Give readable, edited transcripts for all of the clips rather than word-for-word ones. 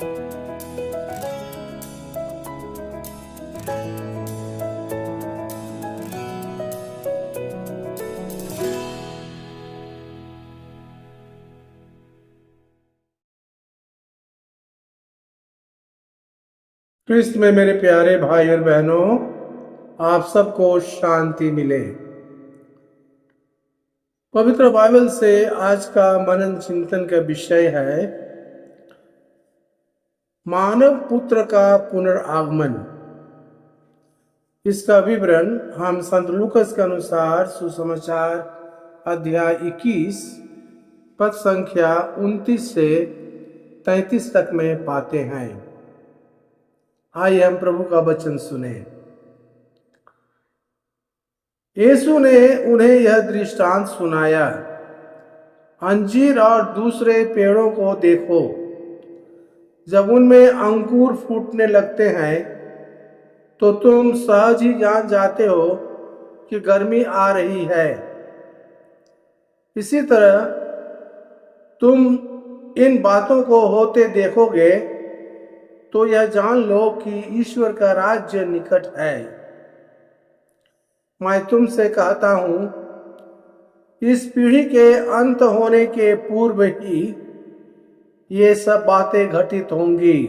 क्रिस्त में मेरे प्यारे भाई और बहनों, आप सबको शांति मिले। पवित्र बाइबल से आज का मनन चिंतन का विषय है मानव पुत्र का पुनरागमन। इसका विवरण हम संत लूकस के अनुसार सुसमाचार अध्याय 21 पद संख्या 29 से 33 तक में पाते हैं। आइए हम प्रभु का वचन सुने। यीशु ने उन्हें यह दृष्टांत सुनाया, अंजीर और दूसरे पेड़ों को देखो, जब उनमें अंकुर फूटने लगते हैं तो तुम सहज ही जान जाते हो कि गर्मी आ रही है। इसी तरह तुम इन बातों को होते देखोगे तो यह जान लो कि ईश्वर का राज्य निकट है। मैं तुमसे कहता हूं, इस पीढ़ी के अंत होने के पूर्व ही ये सब बातें घटित होंगी।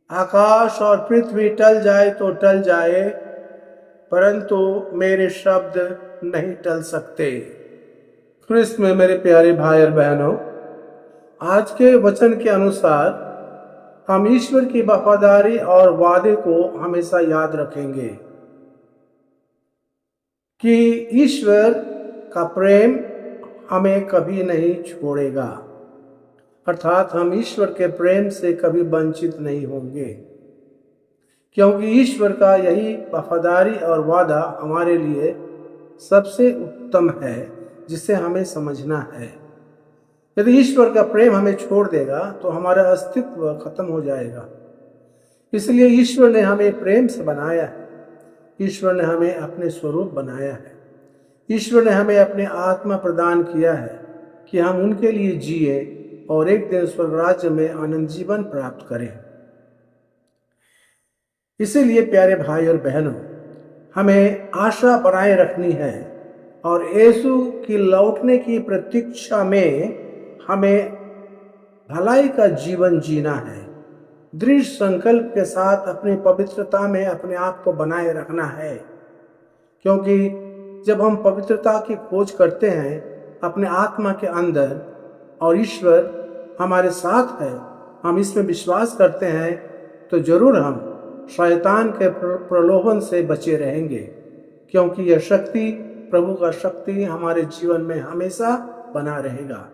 आकाश और पृथ्वी टल जाए तो टल जाए, परंतु मेरे शब्द नहीं टल सकते। क्रिस्त में मेरे प्यारे भाई और बहनों, आज के वचन के अनुसार हम ईश्वर की वफादारी और वादे को हमेशा याद रखेंगे कि ईश्वर का प्रेम हमें कभी नहीं छोड़ेगा, अर्थात हम ईश्वर के प्रेम से कभी वंचित नहीं होंगे, क्योंकि ईश्वर का यही वफादारी और वादा हमारे लिए सबसे उत्तम है, जिसे हमें समझना है। यदि ईश्वर का प्रेम हमें छोड़ देगा तो हमारा अस्तित्व खत्म हो जाएगा। इसलिए ईश्वर ने हमें प्रेम से बनाया है, ईश्वर ने हमें अपने स्वरूप बनाया है, ईश्वर ने हमें अपने आत्मा प्रदान किया है कि हम उनके लिए जिए और एक दिन स्वर्ग राज्य में आनंद जीवन प्राप्त करें। इसीलिए प्यारे भाई और बहनों, हमें आशा बनाए रखनी है और यीशु की लौटने की प्रतीक्षा में हमें भलाई का जीवन जीना है। दृढ़ संकल्प के साथ अपनी पवित्रता में अपने आप को बनाए रखना है, क्योंकि जब हम पवित्रता की खोज करते हैं अपने आत्मा के अंदर और ईश्वर हमारे साथ है, हम इसमें विश्वास करते हैं, तो जरूर हम शैतान के प्रलोभन से बचे रहेंगे, क्योंकि यह शक्ति, प्रभु का शक्ति हमारे जीवन में हमेशा बना रहेगा।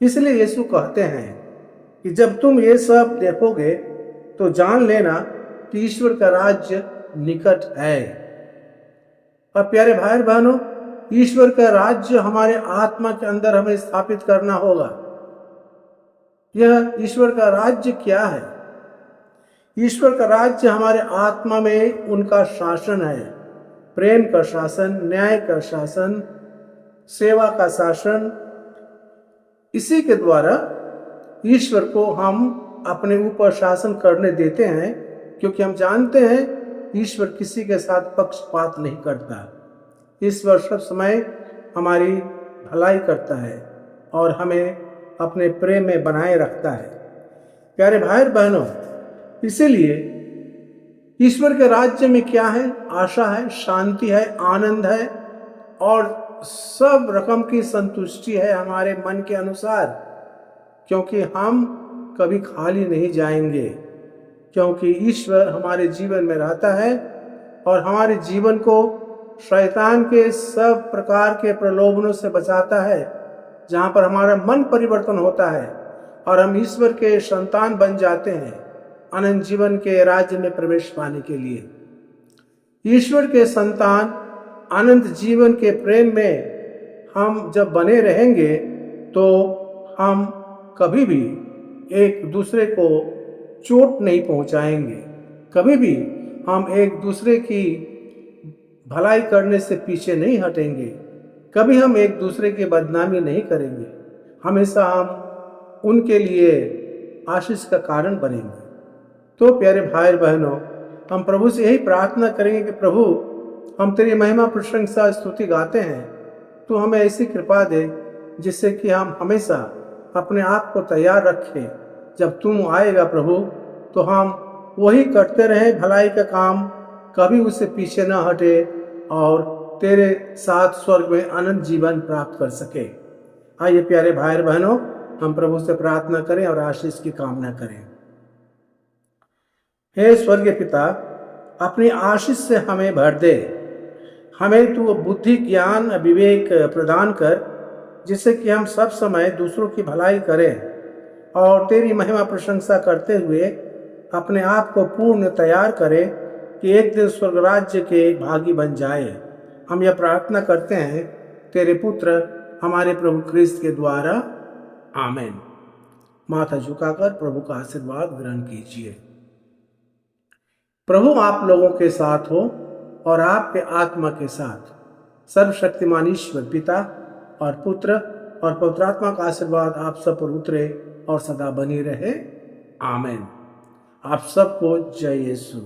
इसलिए यीशु कहते हैं कि जब तुम ये सब देखोगे तो जान लेना कि ईश्वर का राज्य निकट है। और प्यारे भाई बहनों, ईश्वर का राज्य हमारे आत्मा के अंदर हमें स्थापित करना होगा। यह ईश्वर का राज्य क्या है? ईश्वर का राज्य हमारे आत्मा में उनका शासन है, प्रेम का शासन, न्याय का शासन, सेवा का शासन। इसी के द्वारा ईश्वर को हम अपने ऊपर शासन करने देते हैं, क्योंकि हम जानते हैं ईश्वर किसी के साथ पक्षपात नहीं करता। ईश्वर सब समय हमारी भलाई करता है और हमें अपने प्रेम में बनाए रखता है। प्यारे भाई बहनों, इसीलिए ईश्वर के राज्य में क्या है? आशा है, शांति है, आनंद है और सब रकम की संतुष्टि है हमारे मन के अनुसार, क्योंकि हम कभी खाली नहीं जाएंगे, क्योंकि ईश्वर हमारे जीवन में रहता है और हमारे जीवन को शैतान के सब प्रकार के प्रलोभनों से बचाता है, जहाँ पर हमारा मन परिवर्तन होता है और हम ईश्वर के संतान बन जाते हैं अनंत जीवन के राज्य में प्रवेश पाने के लिए। ईश्वर के संतान अनंत जीवन के प्रेम में हम जब बने रहेंगे तो हम कभी भी एक दूसरे को चोट नहीं पहुंचाएंगे, कभी भी हम एक दूसरे की भलाई करने से पीछे नहीं हटेंगे, कभी हम एक दूसरे की बदनामी नहीं करेंगे। हमेशा हम उनके लिए आशीष का कारण बनेंगे। तो प्यारे भाई बहनों, हम प्रभु से यही प्रार्थना करेंगे कि प्रभु, हम तेरी महिमा प्रशंसा स्तुति गाते हैं, तू हमें ऐसी कृपा दे जिससे कि हम हमेशा अपने आप को तैयार रखें। जब तुम आएगा प्रभु, तो हम वही करते रहें भलाई का काम, कभी उससे पीछे न हटे और तेरे साथ स्वर्ग में अनंत जीवन प्राप्त कर सके। आइए प्यारे भाई बहनों, हम प्रभु से प्रार्थना करें और आशीष की कामना करें। हे स्वर्गीय पिता, अपनी आशीष से हमें भर दे। हमें तू बुद्धि, ज्ञान, विवेक प्रदान कर, जिससे कि हम सब समय दूसरों की भलाई करें और तेरी महिमा प्रशंसा करते हुए अपने आप को पूर्ण तैयार करें कि एक दिन स्वर्ग राज्य के भागी बन जाए। हम यह प्रार्थना करते हैं तेरे पुत्र हमारे प्रभु क्रिस्त के द्वारा, आमीन। माथा झुकाकर प्रभु का आशीर्वाद ग्रहण कीजिए। प्रभु आप लोगों के साथ हो और आपके आत्मा के साथ। सर्वशक्तिमान ईश्वर पिता और पुत्र और पवित्र आत्मा का आशीर्वाद आप सब पर उतरे और सदा बनी रहे, आमीन। आप सबको जय यीशु।